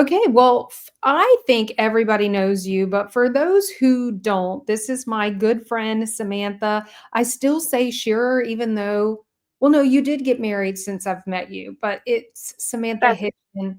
Okay, well, I think everybody knows you, but for those who don't, this is my good friend Samantha. I still say Shearer, even though, well, no, you did get married since I've met you, but it's Samantha That's Higdon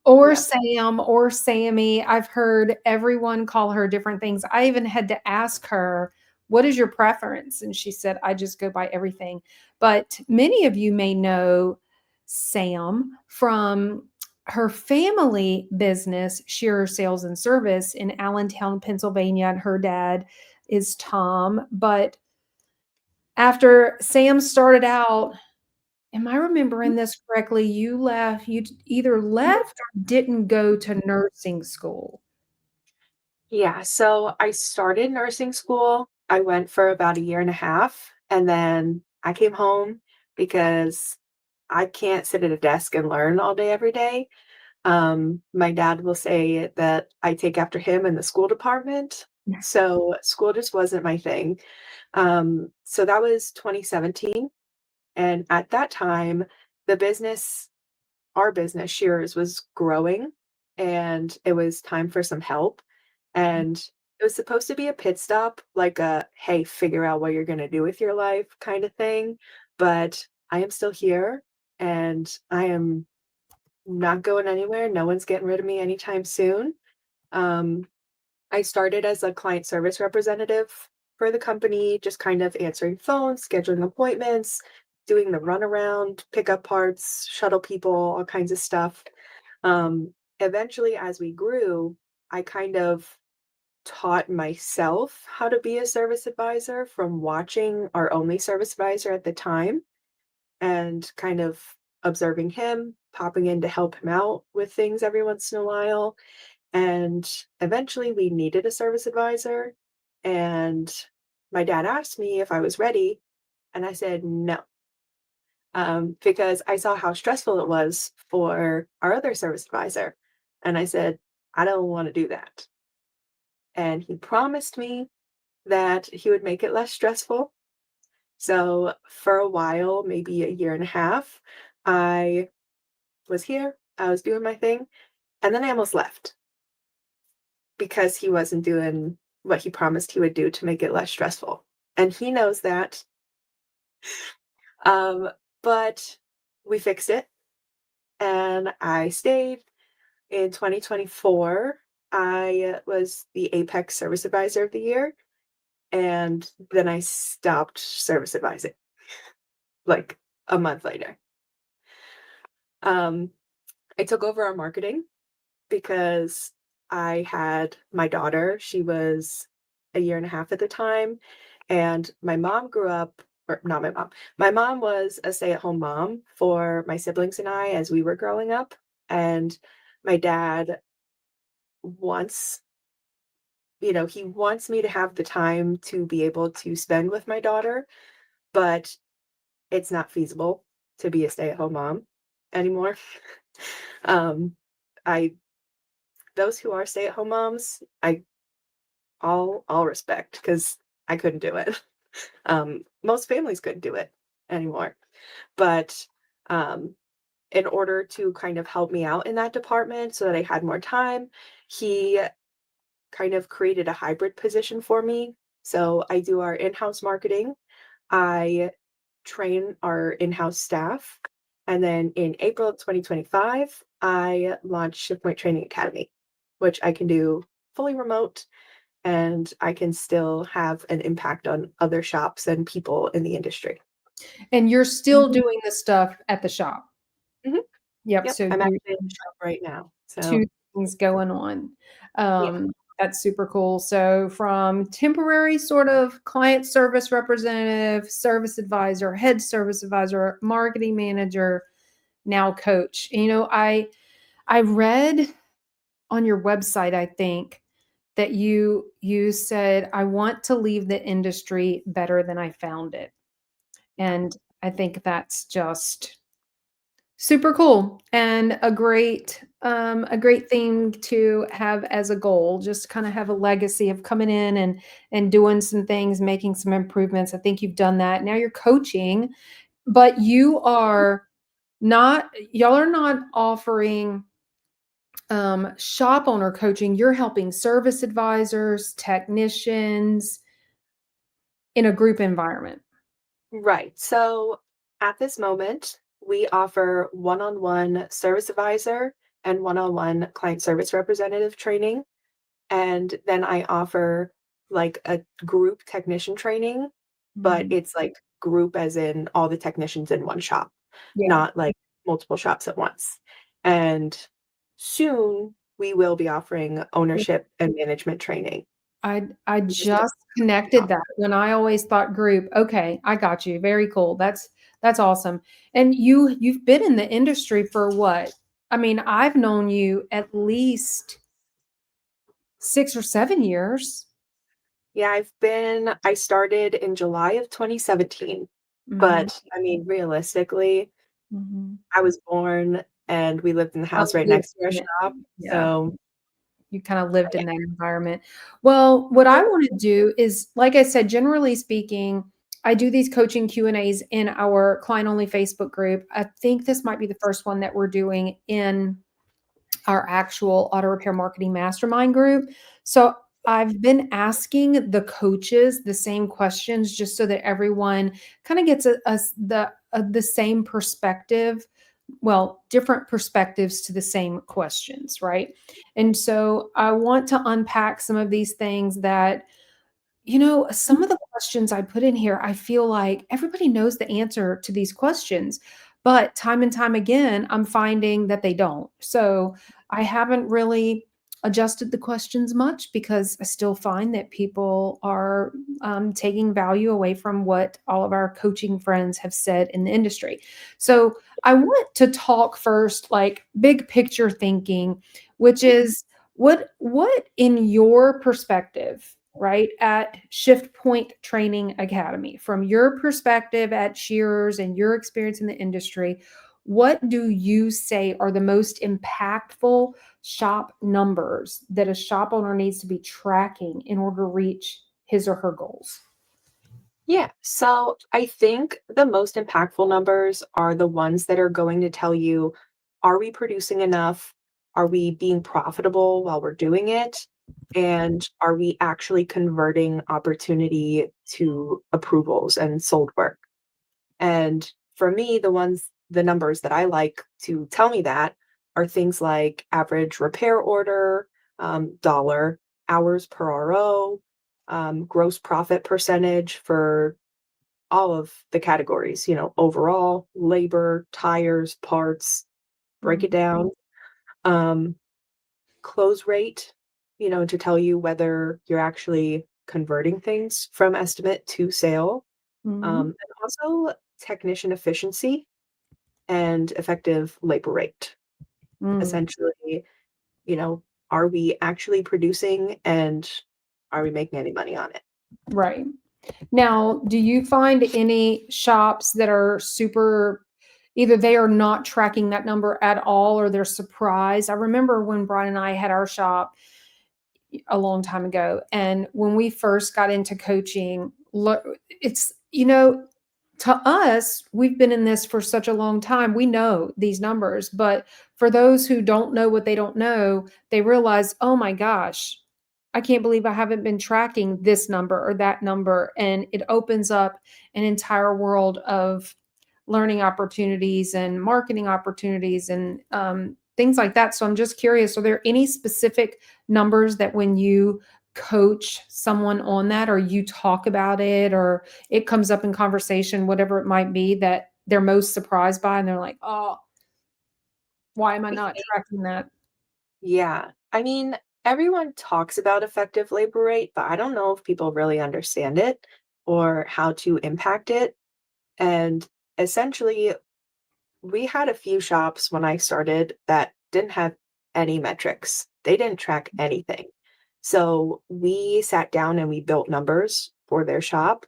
or yeah. Sam or Sammy. I've heard everyone call her different things. I even had to ask her, what is your preference? And she said, I just go by everything. But many of you may know Sam from her family business, Shearer Sales and Service in Allentown, Pennsylvania, and her dad is Tom. But after Sam started out, am I remembering this correctly? You either left or didn't go to nursing school. Yeah, so I started nursing school. I went for about a year and a half, and then I came home because I can't sit at a desk and learn all day every day. My dad will say that I take after him in the school department, so school just wasn't my thing. So that was 2017, and at that time, the business our business, Shears, was growing, and it was time for some help, and it was supposed to be a pit stop, like a, "Hey, figure out what you're gonna do with your life," kinda thing, but I am still here, and I am not going anywhere, no one's getting rid of me anytime soon. Um, I started as a client service representative for the company, just kind of answering phones, scheduling appointments, doing the runaround, pick up parts, shuttle people, all kinds of stuff. Eventually, as we grew, I kind of taught myself how to be a service advisor from watching our only service advisor at the time and kind of observing him, popping in to help him out with things every once in a while. And eventually we needed a service advisor. And my dad asked me if I was ready. And I said no, because I saw how stressful it was for our other service advisor. And I said, I don't want to do that. And he promised me that he would make it less stressful. So for a while, maybe a year and a half, I was here, I was doing my thing, and then I almost left because he wasn't doing what he promised he would do to make it less stressful. And he knows that. Um, but we fixed it and I stayed. In 2024, I was the Apex Service Advisor of the Year, and then I stopped service advising like a month later. Um, I took over our marketing because I had my daughter. She was a year and a half at the time, and my mom grew up, or not my mom. My mom was a stay-at-home mom for my siblings and I as we were growing up, and my dad wants, he wants me to have the time to be able to spend with my daughter, but it's not feasible to be a stay-at-home mom anymore. Um, I those who are stay-at-home moms, all respect because I couldn't do it. Most families couldn't do it anymore. But um, in order to kind of help me out in that department so that I had more time, he kind of created a hybrid position for me. So I do our in-house marketing. I train our in-house staff. And then in April of 2025, I launched ShiftPoint Training Academy, which I can do fully remote and I can still have an impact on other shops and people in the industry. And you're still Mhm. doing this stuff at the shop. Mhm. Yep. Yep, So I'm you actually in the shop right now. two So, things going on. yeah. That's super cool. So from temporary sort of client service representative, service advisor, head service advisor, marketing manager, now coach. I read on your website, I think, that you said, I want to leave the industry better than I found it. And I think that's just super cool and a great thing to have as a goal. Just kind of have a legacy of coming in and doing some things, making some improvements. I think you've done that. Now you're coaching, but y'all are not offering shop owner coaching, you're helping service advisors, technicians in a group environment. Right. So at this moment, we offer one-on-one service advisor and one-on-one client service representative training. And then I offer like a group technician training, but Mhm. it's like group as in all the technicians in one shop, Yeah. not like multiple shops at once. And soon we will be offering ownership and management training. I We just don't just have connected shop. that when I always thought group. Okay, I got you. Very cool. That's awesome. And you've been in the industry for what? I mean, I've known you at least 6 or 7 years. Yeah, I started in July of 2017, Mhm, but I mean, realistically, mhm. I was born and we lived in the I house right lived next to our in it. shop. Yeah. So, You kind of lived yeah. in that environment. Well, what I Mhm. want to do is, like I said, generally speaking, I do these coaching Q&As in our client only Facebook group. I think this might be the first one that we're doing in our actual auto repair marketing mastermind group. So I've been asking the coaches the same questions just so that everyone kind of gets the same perspective, well, different perspectives to the same questions, right? And so I want to unpack some of these things that, some of the questions I put in here, I feel like everybody knows the answer to these questions, but time and time again, I'm finding that they don't. So I haven't really adjusted the questions much because I still find that people are taking value away from what all of our coaching friends have said in the industry. So I want to talk first, like big picture thinking, which is what in your perspective, right, at Shift Point Training Academy, from your perspective at Shearers and your experience in the industry, what do you say are the most impactful shop numbers that a shop owner needs to be tracking in order to reach his or her goals? Yeah. So I think the most impactful numbers are the ones that are going to tell you, are we producing enough? Are we being profitable while we're doing it? And are we actually converting opportunity to approvals and sold work? And for me, the numbers that I like to tell me that are things like average repair order, dollar, hours per RO, gross profit percentage for all of the categories, overall, labor, tires, parts, break it Mhm, down. Um, Close rate, to tell you whether you're actually converting things from estimate to sale. mhm, And also technician efficiency and effective labor rate. mm, Essentially, you know, are we actually producing and are we making any money on it? right. Now, do you find any shops that are super, either they are not tracking that number at all or they're surprised? I remember when Brian and I had our shop a long time ago, and when we first got into coaching, look, it's, to us, we've been in this for such a long time. We know these numbers, but for those who don't know what they don't know, they realize, oh my gosh, I can't believe I haven't been tracking this number or that number. And it opens up an entire world of learning opportunities and marketing opportunities and things like that. So I'm just curious, are there any specific numbers that when you coach someone on that, or you talk about it, or it comes up in conversation, whatever it might be, that they're most surprised by and they're like, oh, why am I I not think, tracking that? yeah. I mean, everyone talks about effective labor rate, but I don't know if people really understand it or how to impact it. And essentially, we had a few shops when I started that didn't have any metrics. They didn't track anything. So we sat down and we built numbers for their shop.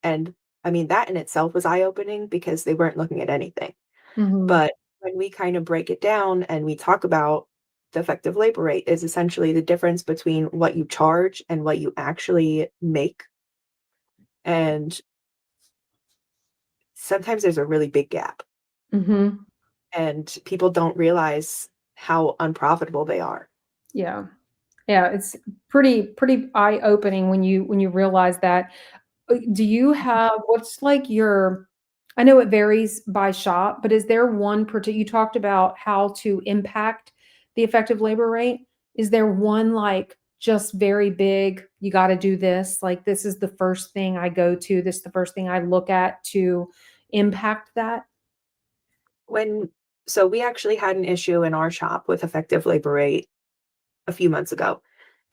And I mean, that in itself was eye opening because they weren't looking at anything. Mhm, But when we kind of break it down and we talk about the effective labor rate is essentially the difference between what you charge and what you actually make. And sometimes there's a really big gap. mhm, And people don't realize how unprofitable they are. Yeah. Yeah, it's pretty eye-opening when you realize that. Do you have what's like your I know it varies by shop, but is there one you talked about how to impact the effective labor rate. Is there one like just very big, you gotta do this, like this is the first thing I go to, this is the first thing I look at to impact that? When so we actually had an issue in our shop with effective labor rate a few months ago.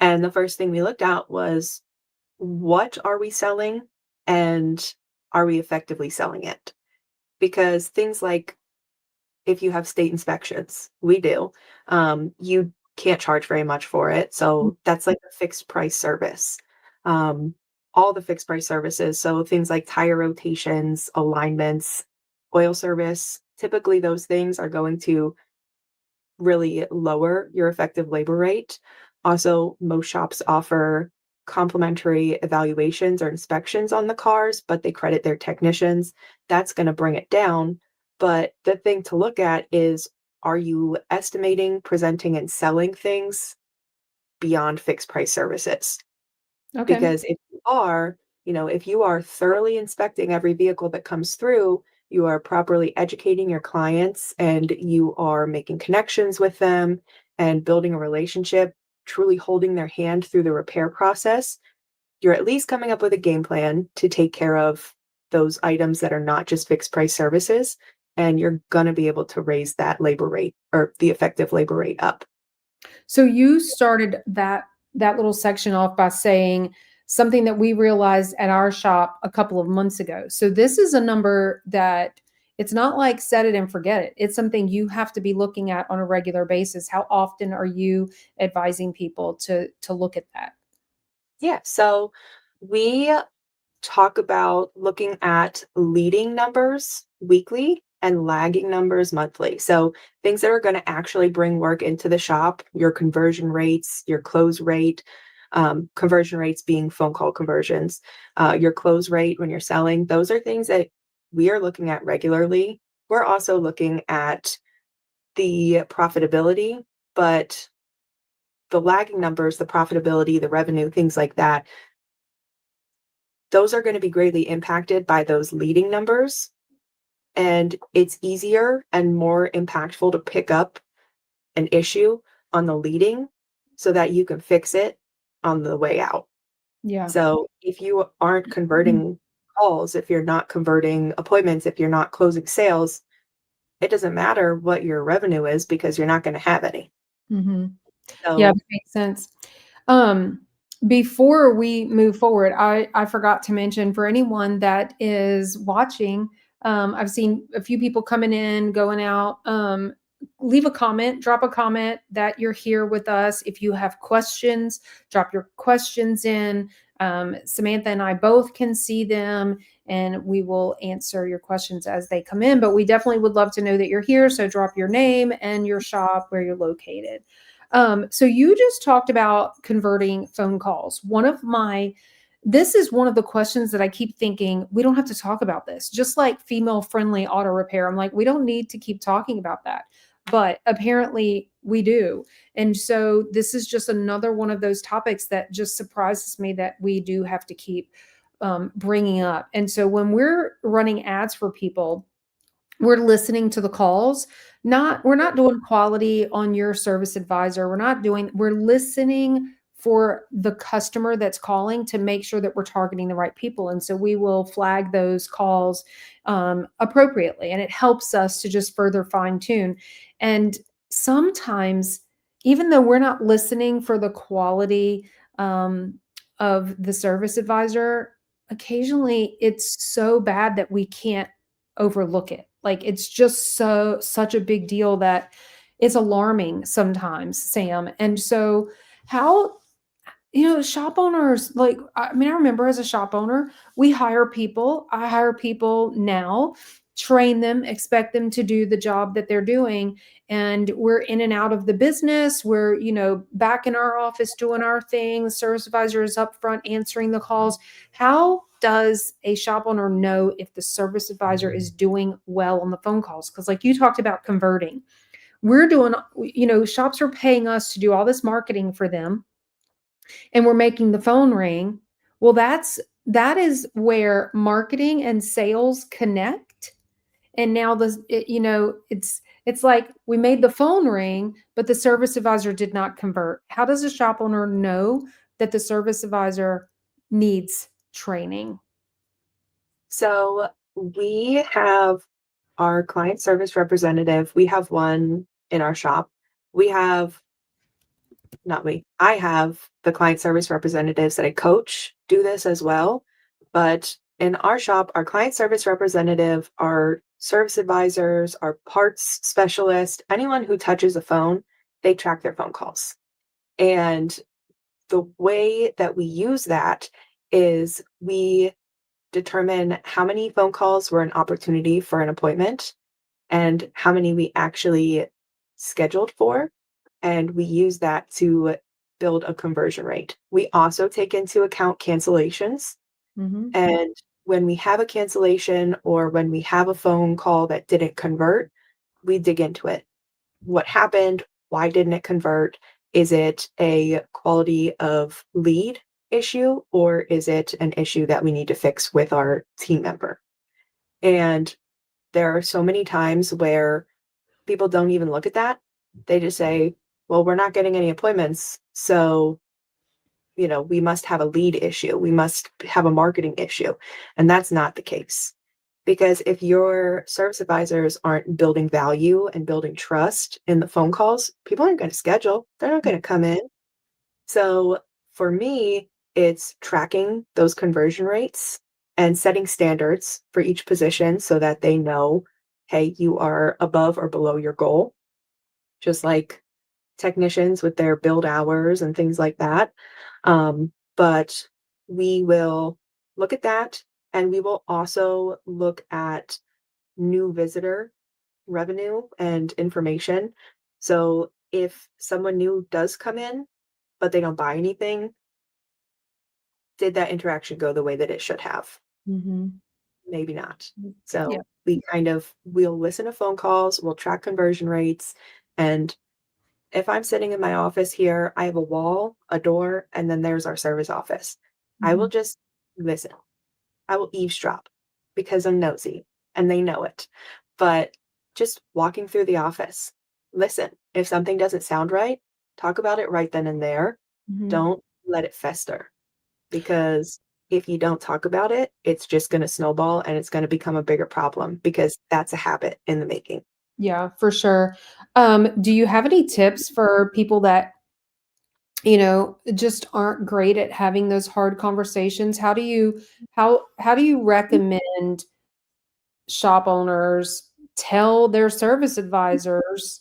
And the first thing we looked at was, what are we selling and are we effectively selling it? Because things like, if you have state inspections, we do, you can't charge very much for it. So that's like a fixed price service. Um, all the fixed price services. So things like tire rotations, alignments, oil service, typically those things are going to really lower your effective labor rate. Also, most shops offer complimentary evaluations or inspections on the cars, but they credit their technicians. That's going to bring it down. But the thing to look at is, are you estimating, presenting, and selling things beyond fixed price services? Okay. Because if you are, if you are thoroughly inspecting every vehicle that comes through, you are properly educating your clients and you are making connections with them and building a relationship, truly holding their hand through the repair process, you're at least coming up with a game plan to take care of those items that are not just fixed price services. And you're going to be able to raise that labor rate or the effective labor rate up. So you started that little section off by saying something that we realized at our shop a couple of months ago. So this is a number that it's not like set it and forget it. It's something you have to be looking at on a regular basis. How often are you advising people to look at that? Yeah. So we talk about looking at leading numbers weekly and lagging numbers monthly. So things that are going to actually bring work into the shop, your conversion rates, your close rate, conversion rates being phone call conversions, your close rate when you're selling, those are things that we are looking at regularly. We're also looking at the profitability, but the lagging numbers, the profitability, the revenue, things like that, those are going to be greatly impacted by those leading numbers. And it's easier and more impactful to pick up an issue on the leading so that you can fix it on the way out. Yeah. So if you aren't converting calls, if you're not converting appointments, if you're not closing sales, it doesn't matter what your revenue is because you're not going to have any. Mhm. Yeah, So that makes sense. Um, Before we move forward, I forgot to mention for anyone that is watching, I've seen a few people coming in, going out. Leave a comment, drop a comment that you're here with us. If you have questions, drop your questions in. Samantha and I both can see them, and we will answer your questions as they come in. But we definitely would love to know that you're here. So drop your name and your shop where you're located. So you just talked about converting phone calls. This is one of the questions that I keep thinking, we don't have to talk about this. Just like female friendly auto repair. I'm like, we don't need to keep talking about that. But apparently we do. And so this is just another one of those topics that just surprises me that we do have to keep bringing up. And so when we're running ads for people, we're listening to the calls. Not We're not doing quality on your service advisor. We're listening for the customer that's calling to make sure that we're targeting the right people. And so we will flag those calls appropriately. And it helps us to just further fine tune. And sometimes, even though we're not listening for the quality um, of the service advisor, occasionally it's so bad that we can't overlook it. Like it's just such a big deal that it's alarming sometimes, Sam. And so how shop owners, like, I mean, I remember as a shop owner, we hire people. I hire people now, train them, expect them to do the job that they're doing. And we're in and out of the business. We're, back in our office doing our thing. The service advisor is up front answering the calls. How does a shop owner know if the service advisor is doing well on the phone calls? Because, like you talked about converting, We're doing, shops are paying us to do all this marketing for them, and we're making the phone ring. Well, that is where marketing and sales connect. And now it's like we made the phone ring, but the service advisor did not convert. How does a shop owner know that the service advisor needs training? So we have our client service representative. We have one in our shop. We have, not we, I have the client service representatives that I coach do this as well. But in our shop, our client service representative, our service advisors, our parts specialist, anyone who touches a phone, they track their phone calls. And the way that we use that is we determine how many phone calls were an opportunity for an appointment and how many we actually scheduled for. And we use that to build a conversion rate. We also take into account cancellations. Mhm. And when we have a cancellation or when we have a phone call that didn't convert, we dig into it. What happened? Why didn't it convert? Is it a quality of lead issue or is it an issue that we need to fix with our team member? And there are so many times where people don't even look at that. They just say, well, we're not getting any appointments. So, we must have a lead issue. We must have a marketing issue. And that's not the case. Because if your service advisors aren't building value and building trust in the phone calls, people aren't going to schedule. They're not going to come in. So for me, it's tracking those conversion rates and setting standards for each position so that they know, hey, you are above or below your goal, just like technicians with their build hours and things like that. But we will look at that and we will also look at new visitor revenue and information. So if someone new does come in, but they don't buy anything, did that interaction go the way that it should have? Mhm. Maybe not. Yeah. So we'll listen to phone calls, we'll track conversion rates. And if I'm sitting in my office here, I have a wall, a door, and then there's our service office. I will Mhm. just listen. I will eavesdrop because I'm nosy and they know it. But just walking through the office, listen. If something doesn't sound right, talk about it right then and there. Mhm. Don't let it fester because if you don't talk about it, it's just going to snowball and it's going to become a bigger problem because that's a habit in the making. Yeah, for sure. Do you have any tips for people that, just aren't great at having those hard conversations? How do you recommend shop owners tell their service advisors,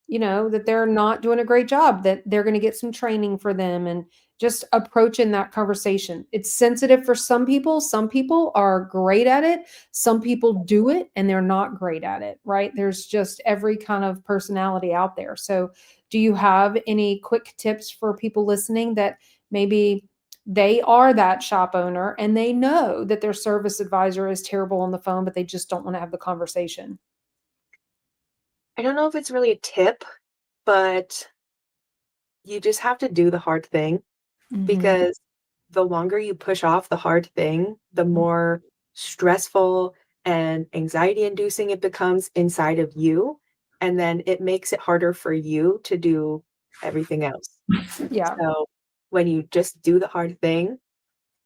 that they're not doing a great job, that they're going to get some training for them, and just approaching that conversation? It's sensitive for some people. Some people are great at it. Some people do it and they're not great at it, right? There's just every kind of personality out there. So, do you have any quick tips for people listening that maybe they are that shop owner and they know that their service advisor is terrible on the phone, but they just don't want to have the conversation? I don't know if it's really a tip, but you just have to do the hard thing Mhm. because the longer you push off the hard thing, the more stressful and anxiety inducing it becomes inside of you. And then it makes it harder for you to do everything else. Yeah. So when you just do the hard thing,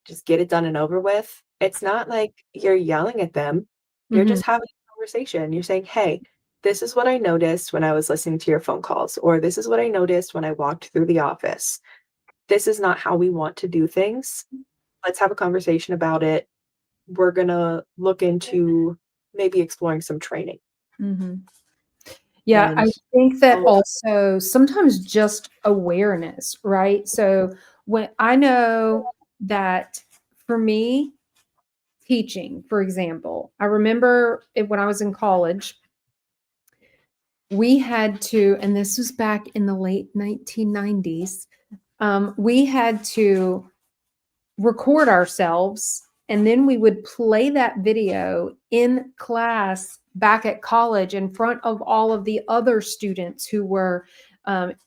just get it done and over with, it's not like you're yelling at them. You're Mhm. just having a conversation. You're saying, hey, this is what I noticed when I was listening to your phone calls, or this is what I noticed when I walked through the office. This is not how we want to do things. Let's have a conversation about it. We're gonna look into maybe exploring some training. Mhm. Yeah, I And think that oh, also sometimes just awareness, right? So when I know that for me, teaching, for example, I remember when I was in college, we had to, and this was back in the late 1990s, we had to record ourselves and then we would play that video in class back at college in front of all of the other students who were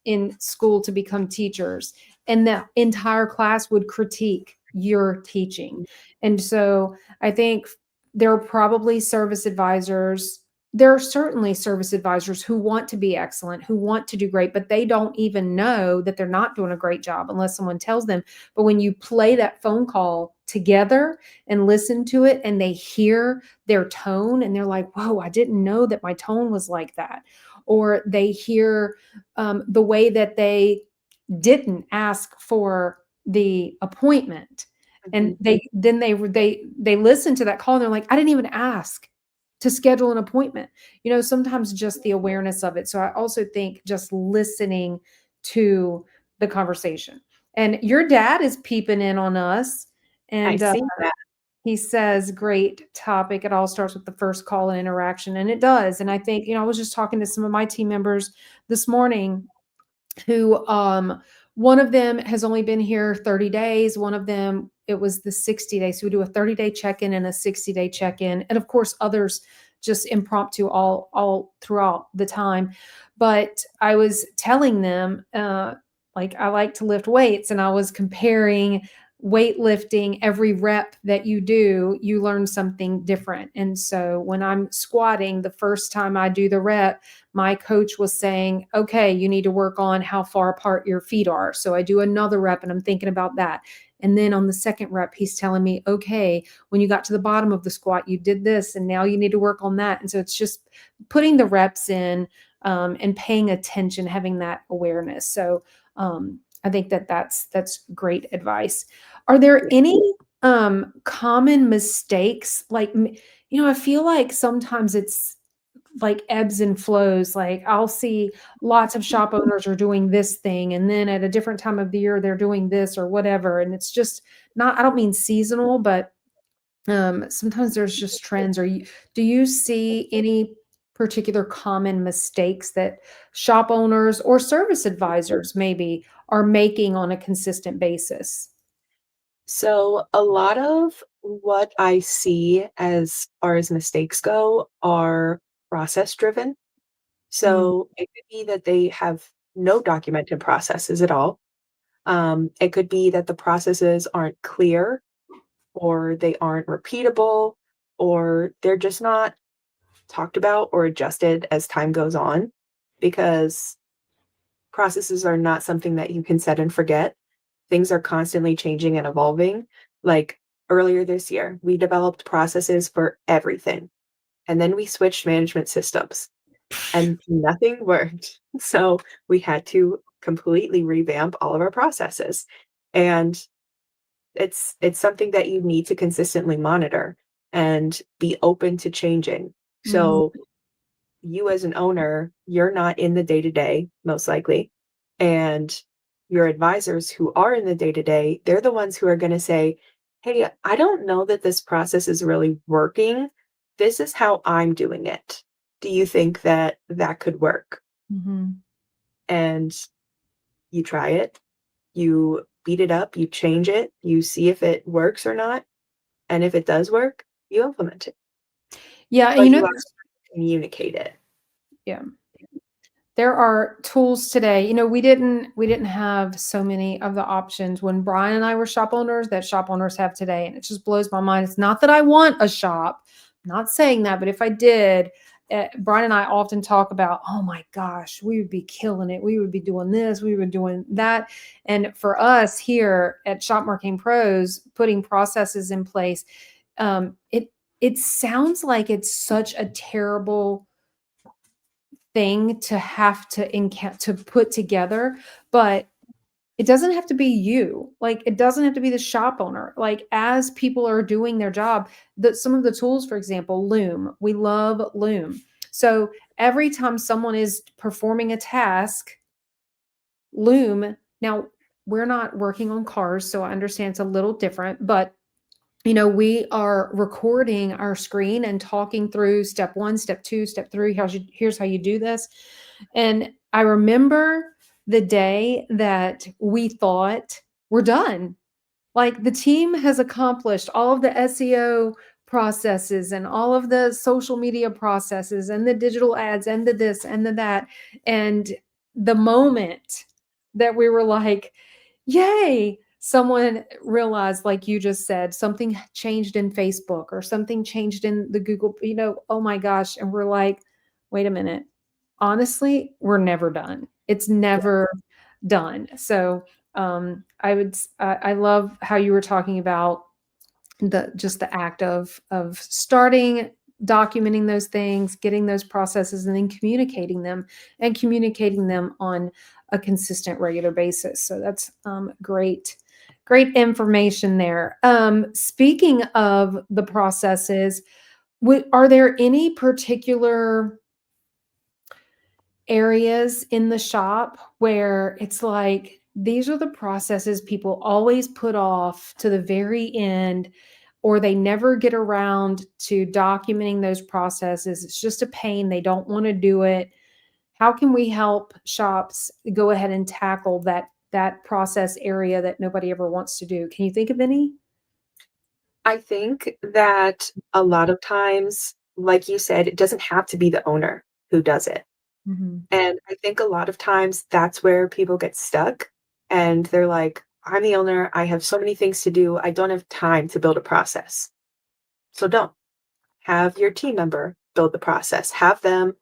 in school to become teachers, and the entire class would critique your teaching. And so I think there are probably service advisors. There are certainly service advisors who want to be excellent, who want to do great, but they don't even know that they're not doing a great job unless someone tells them. But when you play that phone call together and listen to it, and they hear their tone and they're like, whoa, I didn't know that my tone was like that. Or they hear the way that they didn't ask for the appointment, and Mhm. they listen to that call and they're like, I didn't even ask to schedule an appointment. Sometimes just the awareness of it. So I also think just listening to the conversation. And your dad is peeping in on us, I and see that. he says, great topic. It all starts with the first call and interaction. And it does. And I think, I was just talking to some of my team members this morning who one of them has only been here 30 days. One of them, it was the 60 days. So we do a 30-day check-in and a 60-day check-in. And of course, others just impromptu all throughout the time. But I was telling them, like, I like to lift weights, and I was comparing weightlifting. Every rep that you do, you learn something different. And so when I'm squatting, the first time I do the rep, my coach was saying, okay, you need to work on how far apart your feet are. So I do another rep and I'm thinking about that. And then on the second rep, he's telling me, okay, when you got to the bottom of the squat, you did this, and now you need to work on that. And so it's just putting the reps in, and paying attention, having that awareness. So I think that's great advice. Are there Yeah. any common mistakes? Like, I feel like sometimes it's like ebbs and flows. Like, I'll see lots of shop owners are doing this thing, and then at a different time of the year they're doing this or whatever. And it's just not, I don't mean seasonal, but sometimes there's just trends. Do you see any particular common mistakes that shop owners or service advisors maybe are making on a consistent basis? So a lot of what I see as far as mistakes go are process driven. Mm, So it could be that they have no documented processes at all. It could be that the processes aren't clear, or they aren't repeatable, or they're just not talked about or adjusted as time goes on, because processes are not something that you can set and forget. Things are constantly changing and evolving. Like earlier this year, we developed processes for everything, and then we switched management systems and nothing worked. So we had to completely revamp all of our processes. And it's something that you need to consistently monitor and be open to changing. mhm, So you as an owner, you're not in the day to day, most likely. And your advisors who are in the day to day, they're the ones who are going to say, hey, I don't know that this process is really working. This is how I'm doing it. Do you think that that could work? mhm. And you try it, you beat it up, you change it, you see if it works or not. And if it does work, you implement it, Yeah, and but you also there's have to communicate it. yeah. There are tools today. We didn't have so many of the options when Brian and I were shop owners that shop owners have today, and it just blows my mind. It's not that I want a shop, I'm not saying that, but if I did, Brian and I often talk about, oh my gosh, we would be killing it. We would be doing this, we would be doing that. And for us here at Shop Marketing Pros, putting processes in place, it sounds like it's such a terrible thing to have to put together, but it doesn't have to be you. Like, it doesn't have to be the shop owner. Like, as people are doing their job, some of the tools, for example, Loom. We love Loom. So every time someone is performing a task, Loom. Now, we're not working on cars, so I understand it's a little different, but we are recording our screen and talking through step one, step two, step three. Here's how you do this. And I remember the day that we thought we're done. Like, the team has accomplished all of the SEO processes and all of the social media processes and the digital ads and the this and the that. And the moment that we were like, yay, someone realized, like you just said, something changed in Facebook or something changed in the Google, oh my gosh. And we're like, wait a minute. Honestly, we're never done. It's Yeah. never done. So I love how you were talking about the act of starting documenting those things, getting those processes, and then communicating them on a consistent, regular basis. So that's great information there. Speaking of the processes, are there any particular areas in the shop where it's like these are the processes people always put off to the very end, or they never get around to documenting those processes? It's just a pain. They don't want to do it. How can we help shops go ahead and tackle that process area that nobody ever wants to do? Can you think of any? I think that a lot of times, like you said, it doesn't have to be the owner who does it. Mhm. And I think a lot of times that's where people get stuck and they're like, I'm the owner. I have so many things to do. I don't have time to build a process. So don't have your team member build the process. Have them,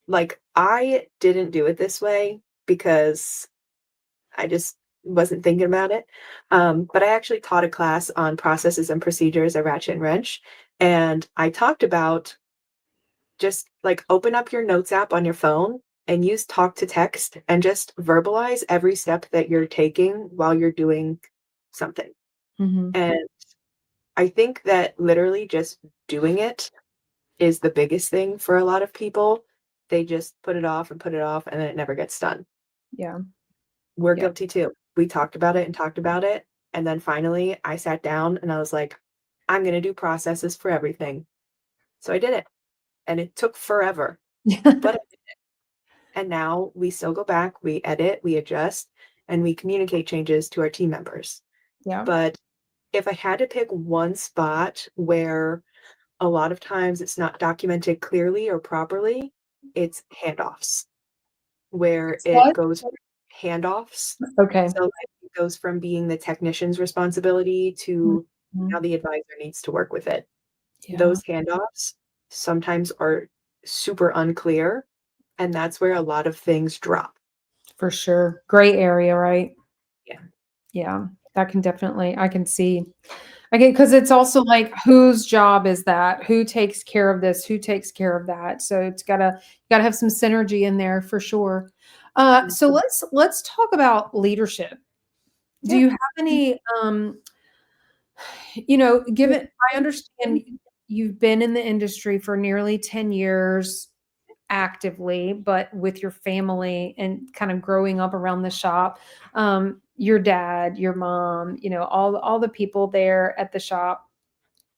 like, I didn't do it this way because I just wasn't thinking about it. But I actually taught a class on processes and procedures at Ratchet and Wrench. And I talked about just like open up your notes app on your phone and use talk to text and just verbalize every step that you're taking while you're doing something. Mhm. And I think that literally just doing it is the biggest thing for a lot of people. They just put it off and put it off and then it never gets done. Yeah. We're Yeah. guilty too. We talked about it and talked about it. And then finally I sat down and I was like, I'm going to do processes for everything. So I did it and it took forever, but and now we still go back, we edit, we adjust, and we communicate changes to our team members. Yeah. But if I had to pick one spot where a lot of times it's not documented clearly or properly, it's handoffs, where it What? goes from handoffs. Okay. So like, it goes from being the technician's responsibility to now Mhm. the advisor needs to work with it. Yeah. Those handoffs sometimes are super unclear, and that's where a lot of things drop. For sure. Gray area, right? Yeah. Yeah. That can definitely I can see. Okay, because it's also like whose job is that? Who takes care of this? Who takes care of that? So it's gotta have some synergy in there for sure. Mm. So let's talk about leadership. Do Yeah. you have any given I understand you've been in the industry for nearly 10 years actively, but with your family and kind of growing up around the shop, your dad, your mom, all the people there at the shop.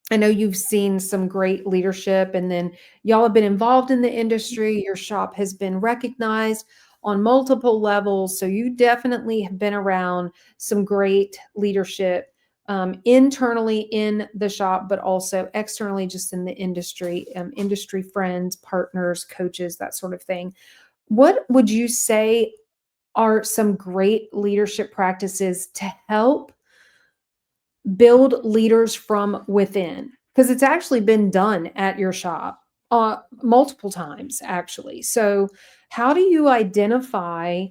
I know you've seen some great leadership, and then y'all have been involved in the industry. Your shop has been recognized on multiple levels. So you definitely have been around some great leadership internally in the shop, but also externally, just in the industry, industry friends, partners, coaches, that sort of thing. What would you say are some great leadership practices to help build leaders from within? Because it's actually been done at your shop multiple times, actually. So, how do you identify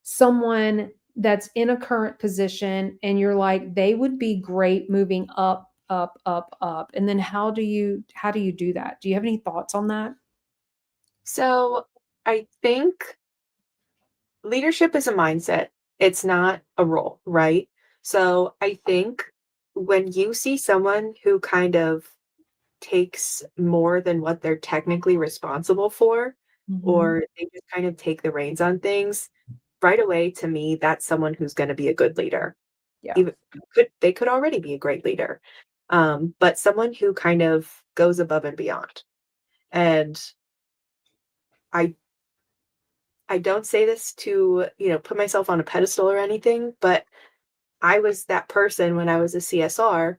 someone that's in a current position and you're like they would be great moving up, up, up, up? And then how do you do that? Do you have any thoughts on that? So I think leadership is a mindset. It's not a role, right? So I think when you see someone who kind of takes more than what they're technically responsible for, Mhm. or they just kind of take the reins on things, right away to me, that's someone who's going to be a good leader. Yeah. Even they could already be a great leader. But someone who kind of goes above and beyond. And I I don't say this to, put myself on a pedestal or anything, but I was that person when I was a CSR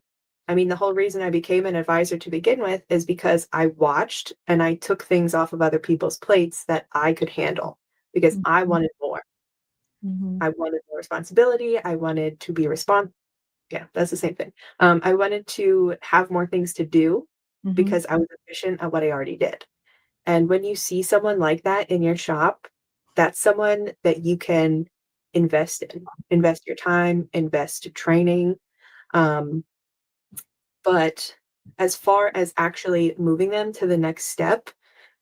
I mean, the whole reason I became an advisor to begin with is because I watched and I took things off of other people's plates that I could handle because I Mhm, wanted more. mhm, I wanted more responsibility. I wanted to be yeah, that's the same thing. I wanted to have more things to do mhm, because I was efficient at what I already did. And when you see someone like that in your shop, that's someone that you can invest in, invest your time, invest training. Um, but as far as actually moving them to the next step,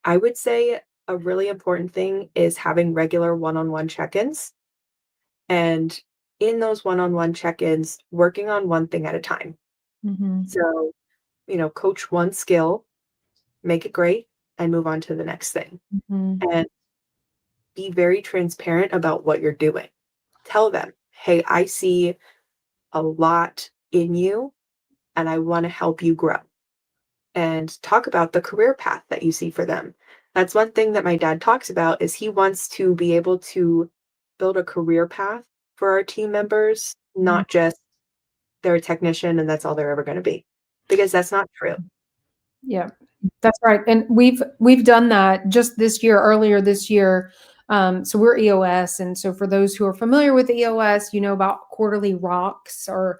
I would say a really important thing is having regular one-on-one check-ins. And in those one-on-one check-ins, working on one thing at a time. mhm, So, coach one skill, make it great, and move on to the next thing. mhm, And be very transparent about what you're doing. Tell them, hey, I see a lot in you and I want to help you grow. And talk about the career path that you see for them. That's one thing that my dad talks about is he wants to be able to build a career path for our team members, mhm. not just they're a technician and that's all they're ever going to be. Because that's not true. Yeah, that's right, and we've done that just this year, earlier this year. So we're EOS, and so for those who are familiar with EOS, you know about quarterly rocks, or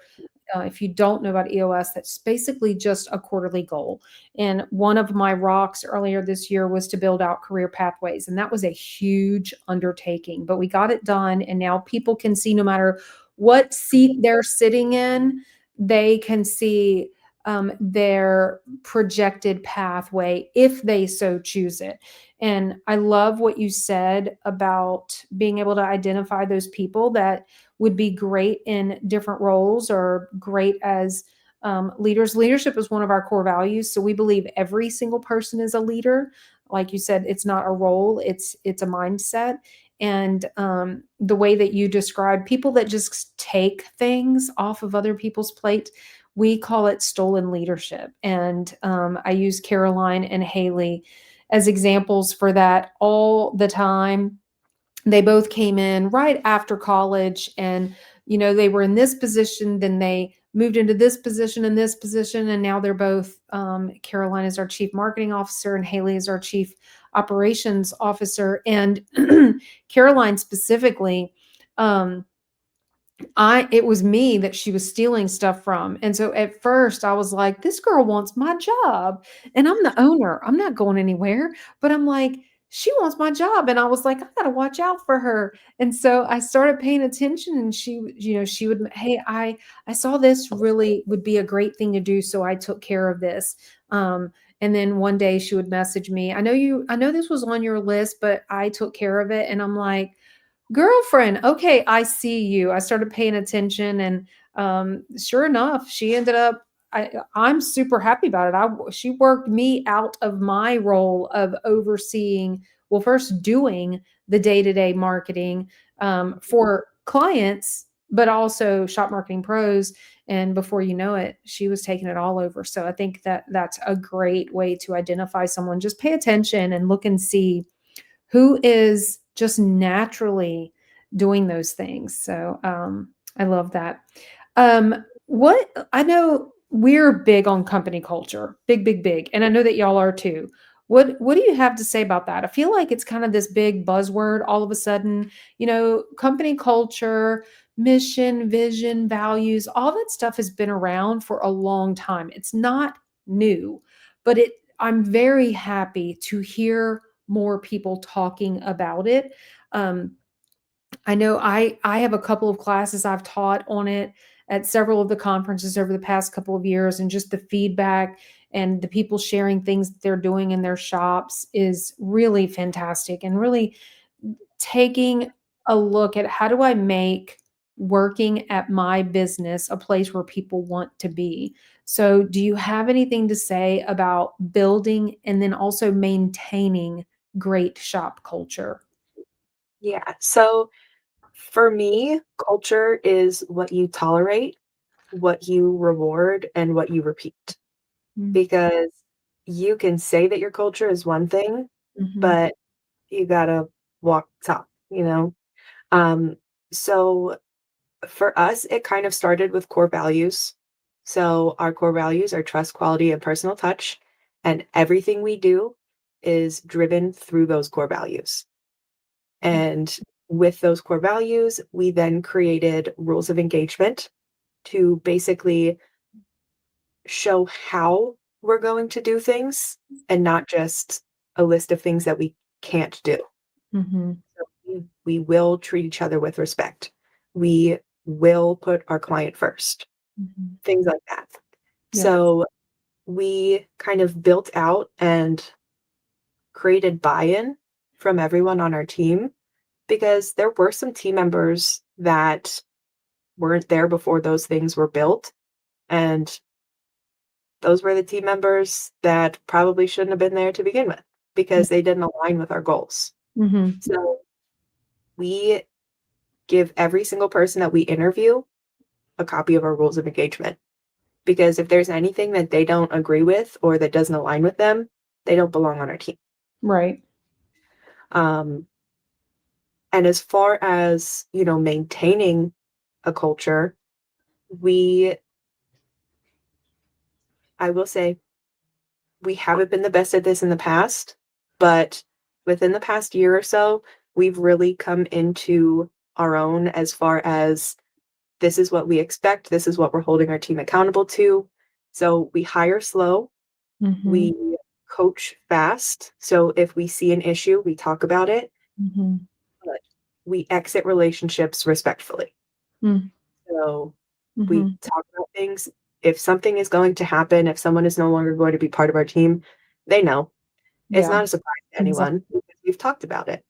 if you don't know about EOS, that's basically just a quarterly goal. And one of my rocks earlier this year was to build out career pathways, and that was a huge undertaking, but we got it done, and now people can see no matter what seat they're sitting in, they can see their projected pathway if they so choose it. And I love what you said about being able to identify those people that would be great in different roles or great as leaders. Leadership is one of our core values. So we believe every single person is a leader. Like you said, it's not a role, it's a mindset. And the way that you describe people that just take things off of other people's plate, we call it stolen leadership. And I use Caroline and Haley as examples for that all the time. They both came in right after college, and they were in this position, then they moved into this position and this position, and now they're both, Caroline is our chief marketing officer and Haley is our chief operations officer. And Caroline specifically, um, I it was me that she was stealing stuff from. And so at first I was like, this girl wants my job. And I'm the owner. I'm not going anywhere. But I'm like, she wants my job. And I was like, I gotta watch out for her. And so I started paying attention, and she would, hey, I saw this really would be a great thing to do. So I took care of this. And then one day she would message me, I know this was on your list, but I took care of it. And I'm like, girlfriend, okay, I see you. I started paying attention, and sure enough, she ended up. I'm super happy about it. She worked me out of my role of overseeing, well, first doing the day-to-day marketing for clients, but also shop marketing pros. And before you know it, she was taking it all over. So I think that that's a great way to identify someone. Just pay attention and look and see who is just naturally doing those things. So I love that. What I know we're big on company culture, big, big, big, and I know that y'all are too. What do you have to say about that? I feel like it's kind of this big buzzword all of a sudden. Company culture, mission, vision, values, all that stuff has been around for a long time. It's not new, but I'm very happy to hear more people talking about it. Um, I know I have a couple of classes I've taught on it at several of the conferences over the past couple of years, and just the feedback and the people sharing things that they're doing in their shops is really fantastic, and really taking a look at how do I make working at my business a place where people want to be. So, do you have anything to say about building and then also maintaining great shop culture? Yeah. So for me, culture is what you tolerate, what you reward, and what you repeat. Mm, Because you can say that your culture is one thing, mhm, but you gotta walk the talk. Um, so for us, it kind of started with core values. So our core values are trust, quality, and personal touch, and everything we do is driven through those core values. And with those core values, we then created rules of engagement to basically show how we're going to do things and not just a list of things that we can't do. Mhm. So we will treat each other with respect. We will put our client first, Mhm. things like that. Yep. So we kind of built out and created buy-in from everyone on our team because there were some team members that weren't there before those things were built. And those were the team members that probably shouldn't have been there to begin with because they didn't align with our goals. Mhm. So we give every single person that we interview a copy of our rules of engagement because if there's anything that they don't agree with or that doesn't align with them, they don't belong on our team. Right. Um, and as far as, maintaining a culture, we, I will say, we haven't been the best at this in the past, but within the past year or so, we've really come into our own as far as this is what we expect, this is what we're holding our team accountable to. So we hire slow, Mhm. we coach fast. So if we see an issue, we talk about it, Mhm. but we exit relationships respectfully. Mm. So we Mhm. talk about things. If something is going to happen, if someone is no longer going to be part of our team, they know. It's Yeah. not a surprise to Exactly. anyone because we've talked about it.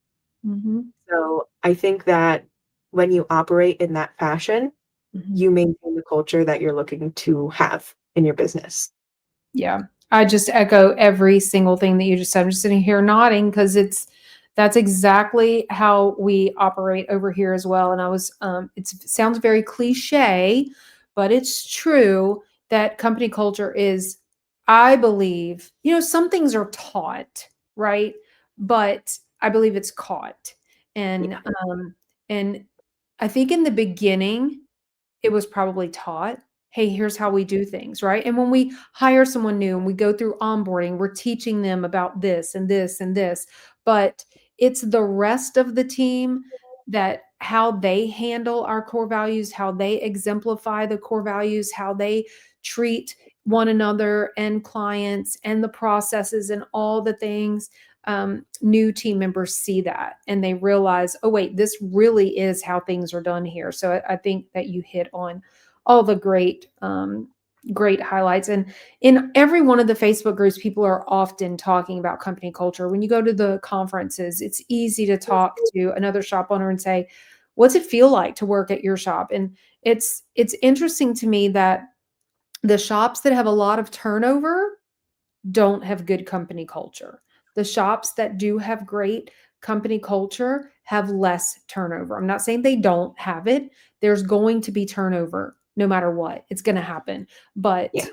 Mhm. So I think that when you operate in that fashion, Mhm. you maintain the culture that you're looking to have in your business. Yeah. I just echo every single thing that you just said. I'm just sitting here nodding because that's exactly how we operate over here as well. And it sounds very cliche, but it's true that company culture is, I believe, some things are taught, right? But I believe it's caught. And Yeah. and I think in the beginning, it was probably taught, "Hey, here's how we do things," right? And when we hire someone new and we go through onboarding, we're teaching them about this and this and this, but it's the rest of the team that how they handle our core values, how they exemplify the core values, how they treat one another and clients and the processes and all the things. New team members see that and they realize, oh, wait, this really is how things are done here. So I think that you hit on all the great highlights. And in every one of the Facebook groups, people are often talking about company culture. When you go to the conferences, it's easy to talk to another shop owner and say, what's it feel like to work at your shop? And it's interesting to me that the shops that have a lot of turnover don't have good company culture. The shops that do have great company culture have less turnover. I'm not saying they don't have it. There's going to be turnover no matter what. It's going to happen. But Yeah.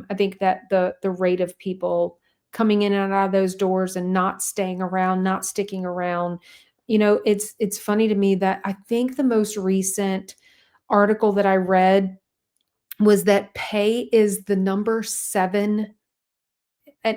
I think that the rate of people coming in and out of those doors and not staying around, not sticking around, it's funny to me that I think the most recent article that I read was that pay is the number 7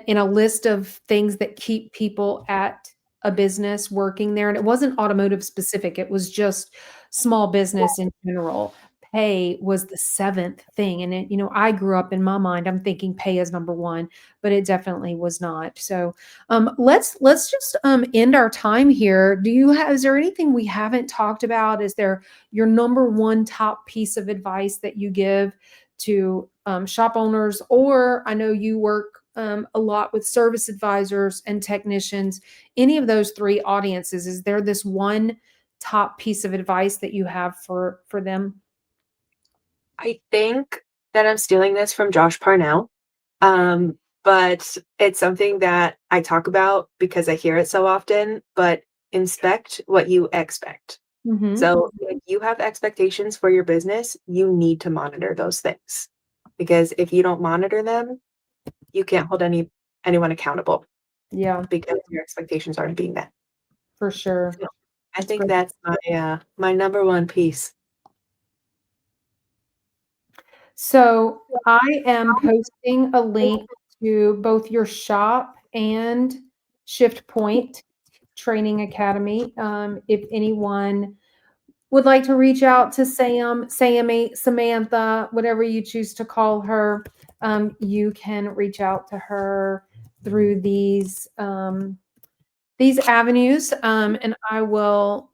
in a list of things that keep people at a business working there, and it wasn't automotive specific, it was just small business in general. Pay was the 7th thing, and I grew up in my mind, I'm thinking pay is number 1, but it definitely was not. So, let's just, end our time here. Is there anything we haven't talked about? Is there your number 1 top piece of advice that you give to shop owners, or I know you work a lot with service advisors and technicians, any of those 3 audiences, is there this one top piece of advice that you have for them? I think that I'm stealing this from Josh Parnell, but it's something that I talk about because I hear it so often, but inspect what you expect. Mhm. So if you have expectations for your business, you need to monitor those things because if you don't monitor them, you can't hold anyone accountable Yeah, because your expectations aren't being met. for sure. So I That's think great. that's my number one piece. So I am posting a link to both your shop and Shift Point Training Academy. If anyone would like to reach out to Sam, Sammy, Samantha, whatever you choose to call her, you can reach out to her through these avenues, and I will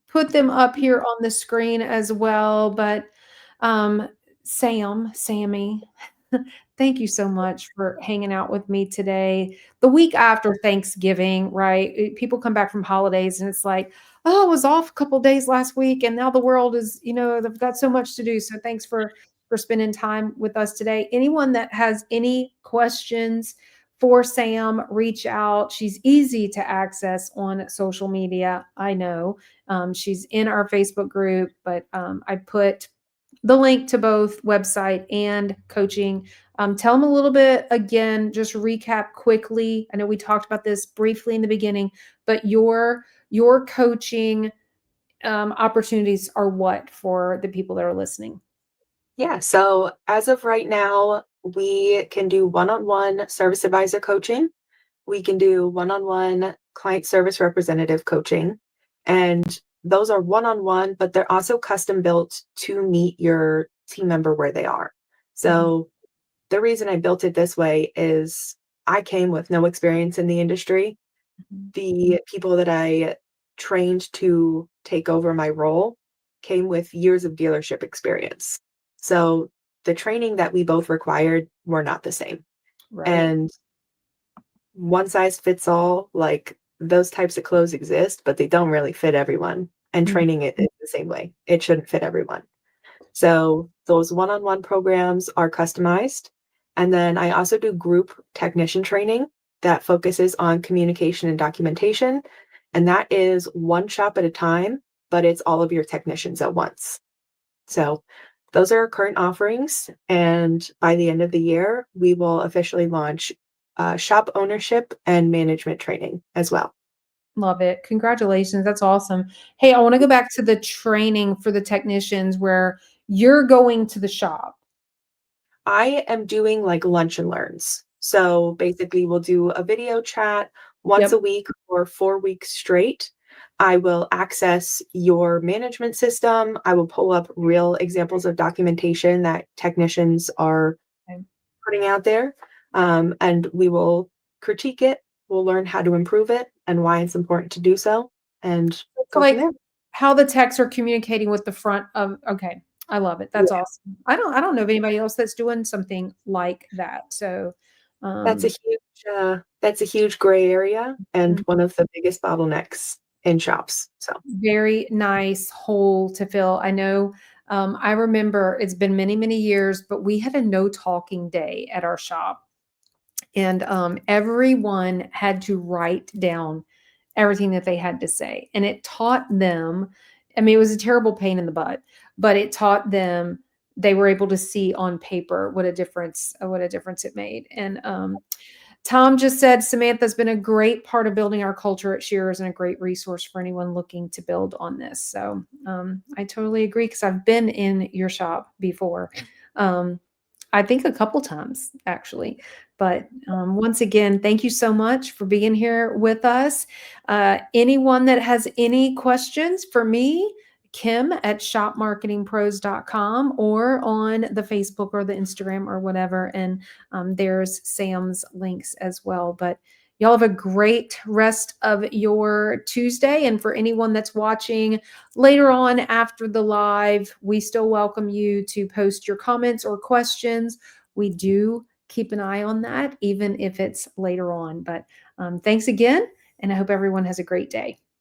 put them up here on the screen as well. But um, Sammy, thank you so much for hanging out with me today. The week after Thanksgiving, right? People come back from holidays and it's like, oh, I was off a couple days last week, and now the world is, they've got so much to do. So thanks for spending time with us today. Anyone that has any questions for Sam, reach out. She's easy to access on social media. I know she's in our Facebook group, but I put the link to both website and coaching. Tell them a little bit again, just recap quickly. I know we talked about this briefly in the beginning, but your coaching opportunities are what for the people that are listening? Yeah, so as of right now, we can do one-on-one service advisor coaching. We can do one-on-one client service representative coaching. And those are one-on-one, but they're also custom built to meet your team member where they are. Mhm, So the reason I built it this way is I came with no experience in the industry. mhm. The people that I trained to take over my role came with years of dealership experience. So the training that we both required were not the same. Right. And one size fits all, like those types of clothes exist, but they don't really fit everyone. And Mhm. training it is the same way. It shouldn't fit everyone. So those one-on-one programs are customized. And then I also do group technician training that focuses on communication and documentation. And that is one shop at a time, but it's all of your technicians at once. So those are our current offerings. And by the end of the year, we will officially launch shop ownership and management training as well. Love it. Congratulations. That's awesome. Hey, I want to go back to the training for the technicians where you're going to the shop. I am doing like lunch and learns. So basically, we'll do a video chat once Yep. a week for 4 weeks straight. I will access your management system. I will pull up real examples of documentation that technicians are Okay. putting out there, and we will critique it. We'll learn how to improve it and why it's important to do so, and It's go from like there. how the techs are communicating with the front of okay. I love it. That's Yeah, awesome. I don't know of anybody else that's doing something like that. So, that's a um, huge gray area and one of the biggest bottlenecks in shops. So. very nice hole to fill. I know, I remember it's been many, many years, but we had a no talking day at our shop. And everyone had to write down everything that they had to say. And it taught them, I mean, it was a terrible pain in the butt, but it taught them they were able to see on paper what a difference it made. And Tom just said Samantha's been a great part of building our culture at Shearers and a great resource for anyone looking to build on this. So I totally agree because I've been in your shop before. Um, I think a couple times actually. But once again, thank you so much for being here with us. Anyone that has any questions for me, Kim at shopmarketingpros.com or on the Facebook or the Instagram or whatever. And there's Sam's links as well. But y'all have a great rest of your Tuesday. And for anyone that's watching later on after the live, we still welcome you to post your comments or questions. We do keep an eye on that, even if it's later on. But thanks again. And I hope everyone has a great day.